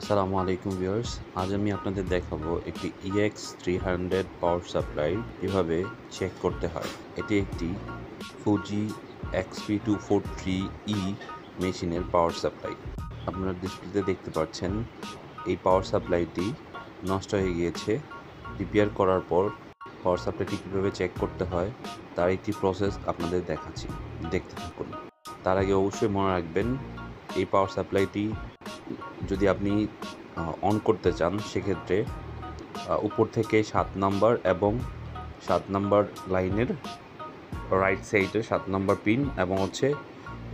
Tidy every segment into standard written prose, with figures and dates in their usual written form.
আসসালামু আলাইকুম ভিউয়ার্স, আজ আমি আপনাদের দেখাবো একটি EX300 পাওয়ার সাপ্লাই কিভাবে চেক করতে হয়। এটি একটি ফুজি XP243E মেশিনের পাওয়ার সাপ্লাই। আপনারা ডিসপ্লেতে দেখতে পাচ্ছেন এই পাওয়ার সাপ্লাইটি নষ্ট হয়ে গিয়েছে। রিপেয়ার করার পর পাওয়ার সাপ্লাইটি কীভাবে চেক করতে হয় তার একটি প্রসেস আপনাদের দেখাচ্ছি, দেখতে থাকুন। তার আগে অবশ্যই মনে রাখবেন, এই পাওয়ার সাপ্লাইটি যদি আপনি অন করতে চান সেক্ষেত্রে উপর থেকে 7 নাম্বার এবং 7 নাম্বার লাইনের রাইট সাইডে 7 নাম্বার পিন এবং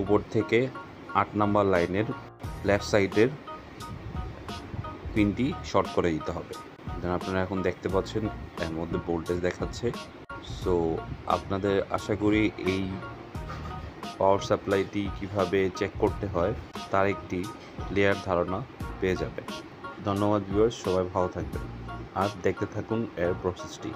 উপর থেকে 8 নাম্বার লাইনের লেফট সাইডের পিনটি শর্ট করে দিতে হবে। আপনারা এখন দেখতে পাচ্ছেন এর মধ্যে ভোল্টেজ দেখাচ্ছে। সো আপনাদের আশা করি এই পাওয়ার সাপ্লাইটি কিভাবে চেক করতে হয় তার একটি ক্লিয়ার ধারণা পেয়ে যাবে। ধন্যবাদ ভিউয়ার্স, সবাই ভালো থাকবেন আর দেখতে থাকুন এর প্রসেসটি।